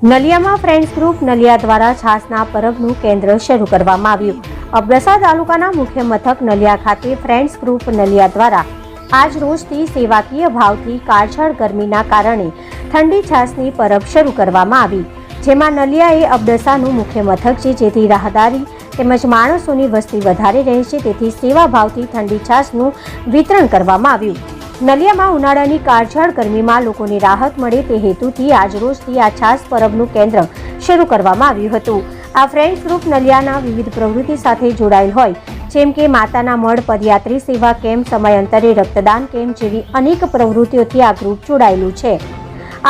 નલિયામાં friends group Naliya દ્વારા છાસના પરબનું કેન્દ્ર શરૂ કરવામાં આવ્યું। અબડાસા તાલુકાના મુખ્ય મથક નલિયા ખાતે ફ્રેન્ડ્સ ગ્રુપ નલિયા દ્વારા આજ રોજથી સેવાકીય ભાવથી કાળઝાળ ગરમીના કારણે ઠંડી છાસની પરબ શરૂ કરવામાં આવી, જેમાં નલિયા એ અબડાસાનું મુખ્ય મથક છે, જેથી રાહદારી તેમજ માણસોની વસ્તી વધારે રહે છે, તેથી સેવા ભાવથી ઠંડી છાસનું વિતરણ કરવામાં આવ્યું। નલિયામાં ઉનાળાની કાળઝાળ ગરમીમાં લોકોને રાહત મળે તે હેતુથી આજરોજથી આ છાસ પરબનું કેન્દ્ર શરૂ કરવામાં આવ્યું હતું। આ ફ્રેન્ડ્સ ગ્રુપ નલિયાના વિવિધ પ્રવૃત્તિ સાથે જોડાયેલ હોય, જેમ કે માતાના મઢ, પદયાત્રી સેવા કેમ્પ, સમયાંતરે રક્તદાન કેમ્પ જેવી અનેક પ્રવૃત્તિઓથી આ ગ્રુપ જોડાયેલું છે।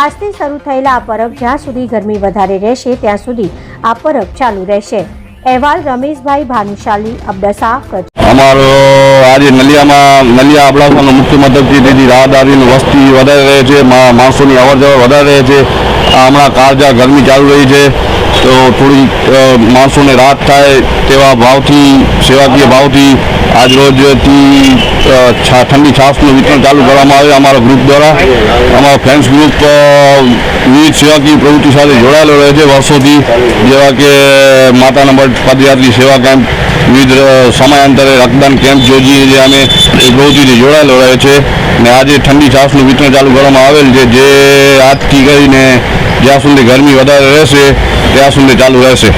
આજથી શરૂ થયેલા આ પરબ જ્યાં સુધી ગરમી વધારે રહેશે ત્યાં સુધી આ પરબ ચાલુ રહેશે। અહેવાલ રમેશભાઈ ભાનુશાલી, અબડાસા, કચ્છ। અમારો આજે નલિયા અબડાસાનો મુખ્ય મથક છે, તેથી રાહદારીની વસ્તી વધારે રહે છે, માણસોની અવરજવર વધારે રહે છે। હમણાં કાળઝાળ ગરમી ચાલુ રહી છે, તો થોડી માણસોને રાહત થાય તેવા ભાવથી, સેવાકીય ભાવથી આજ રોજથી ઠંડી છાસનું વિતરણ ચાલુ કરવામાં આવે। અમારા ગ્રુપ દ્વારા, અમારો ફ્રેન્ડ્સ ગ્રુપ વિવિધ સેવાકીય પ્રવૃત્તિ સાથે જોડાયેલો રહે છે વર્ષોથી, જેવા કે માતાના મઢ, પદયાત્રી સેવા કેમ્પ, વિવિધ સમયાંતરે રક્તદાન કેમ્પ યોજીએ અમે એ પ્રવૃત્તિથી જોડાયેલો રહે છે। ને આજે ઠંડી છાસનું વિતરણ ચાલુ કરવામાં આવેલ છે, જે આજથી કરીને જ્યાં સુધી ગરમી વધારે રહેશે ત્યાં સુધી ચાલુ રહેશે।